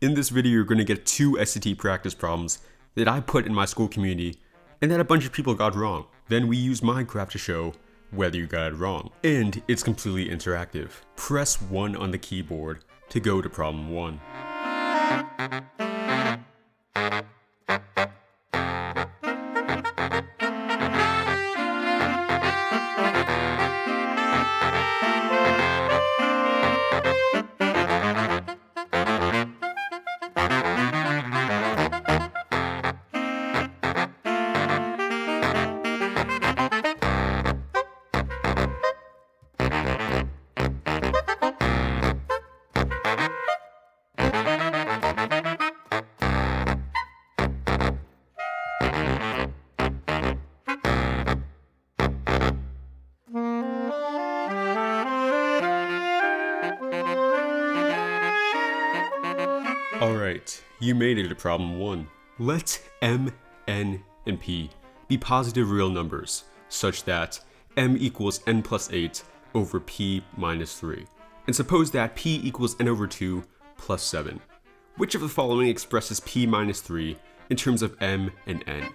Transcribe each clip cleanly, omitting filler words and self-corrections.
In this video, you're going to get 2 SAT practice problems that I put in my school community and that a bunch of people got wrong. Then we use Minecraft to show whether you got it wrong. And it's completely interactive. Press 1 on the keyboard to go to problem 1. Alright, you made it to problem 1. Let m, n, and p be positive real numbers, such that m equals n plus 8 over p minus 3. And suppose that p equals n over 2 plus 7. Which of the following expresses p minus 3 in terms of m and n?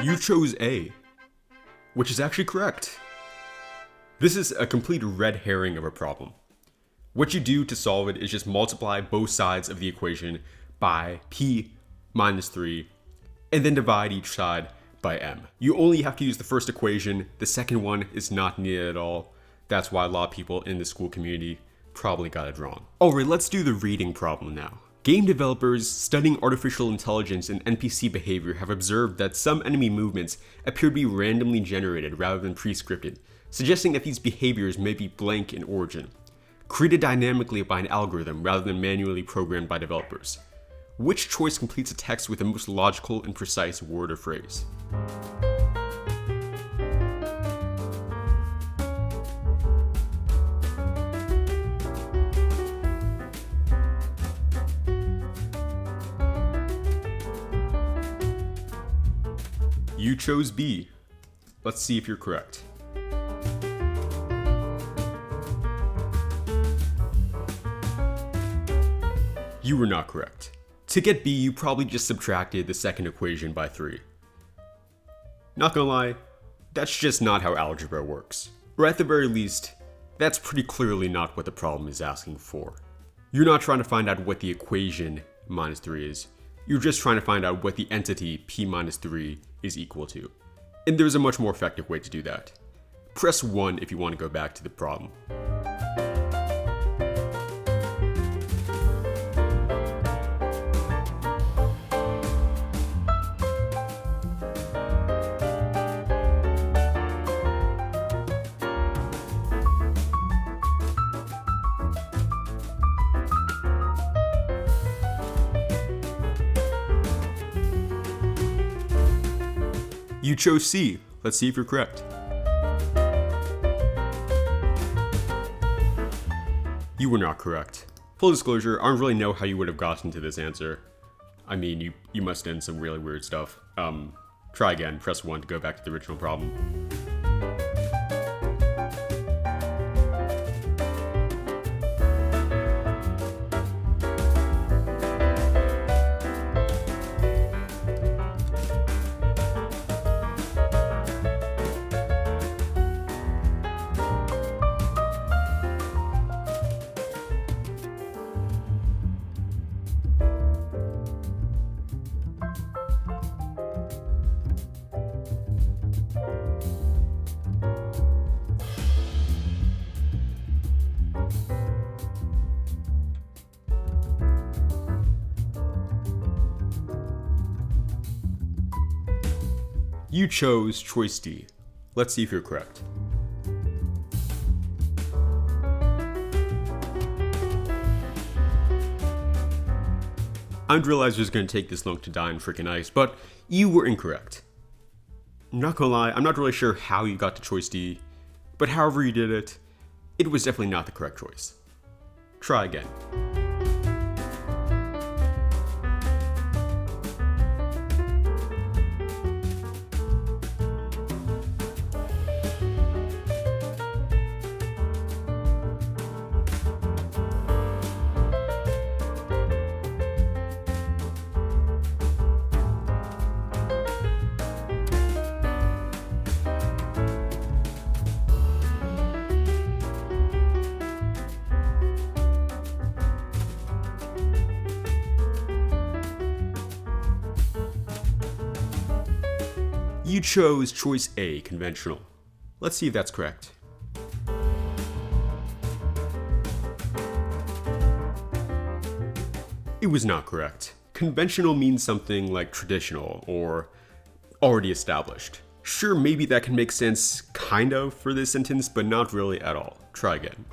You chose A, which is actually correct. This is a complete red herring of a problem. What you do to solve it is just multiply both sides of the equation by p minus 3, and then divide each side by m. You only have to use the first equation. The second one is not needed at all. That's why a lot of people in the school community probably got it wrong. Alright, let's do the reading problem now. Game developers studying artificial intelligence and NPC behavior have observed that some enemy movements appear to be randomly generated rather than pre-scripted, suggesting that these behaviors may be blank in origin, created dynamically by an algorithm rather than manually programmed by developers. Which choice completes a text with the most logical and precise word or phrase? You chose B. Let's see if you're correct. You were not correct. To get B, you probably just subtracted the second equation by 3. Not gonna lie, that's just not how algebra works. Or at the very least, that's pretty clearly not what the problem is asking for. You're not trying to find out what the equation minus 3 is. You're just trying to find out what the entity p minus 3 is equal to. And there's a much more effective way to do that. Press 1 if you want to go back to the problem. You chose C. Let's see if you're correct. You were not correct. Full disclosure, I don't really know how you would have gotten to this answer. I mean, you must have done some really weird stuff. Try again, press 1 to go back to the original problem. You chose choice D. Let's see if you're correct. I didn't realize it was going to take this long to die in freaking ice, but you were incorrect. I'm not gonna lie, I'm not really sure how you got to choice D, but however you did it, it was definitely not the correct choice. Try again. You chose choice A, conventional. Let's see if that's correct. It was not correct. Conventional means something like traditional or already established. Sure, maybe that can make sense, kind of, for this sentence, but not really at all. Try again.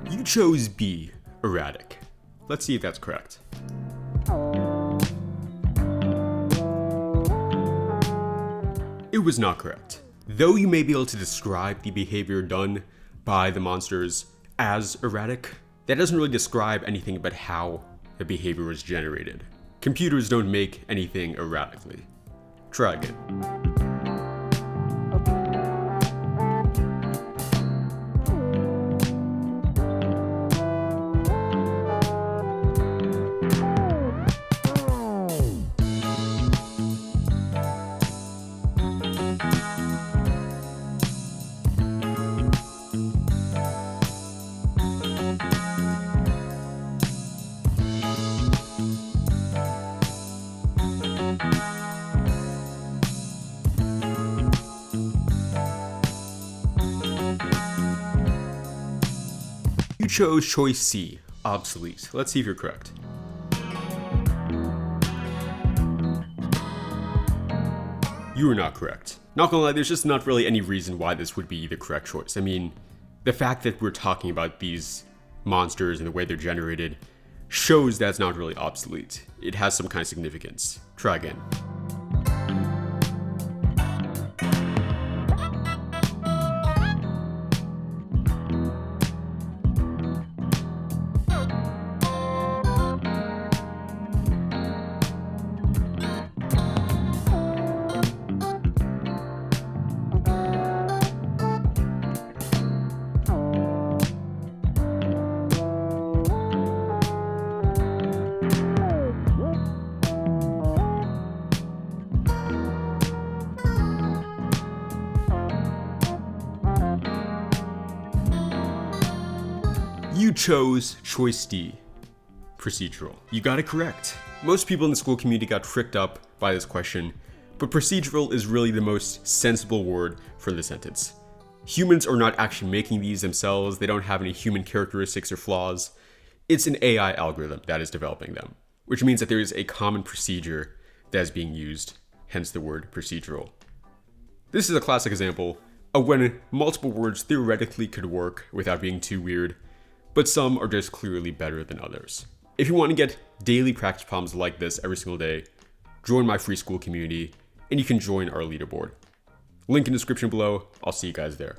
You chose B, erratic. Let's see if that's correct. It was not correct. Though you may be able to describe the behavior done by the monsters as erratic, that doesn't really describe anything about how the behavior was generated. Computers don't make anything erratically. Try again. You chose choice C, obsolete. Let's see if you're correct. You are not correct. Not gonna lie, there's just not really any reason why this would be the correct choice. I mean, the fact that we're talking about these monsters and the way they're generated shows that's not really obsolete. It has some kind of significance. Try again. You chose choice D, procedural. You got it correct. Most people in the school community got tricked up by this question, but procedural is really the most sensible word for the sentence. Humans are not actually making these themselves. They don't have any human characteristics or flaws. It's an AI algorithm that is developing them, which means that there is a common procedure that is being used, hence the word procedural. This is a classic example of when multiple words theoretically could work without being too weird, but some are just clearly better than others. If you want to get daily practice problems like this every single day, join my free school community, and you can join our leaderboard. Link in the description below. I'll see you guys there.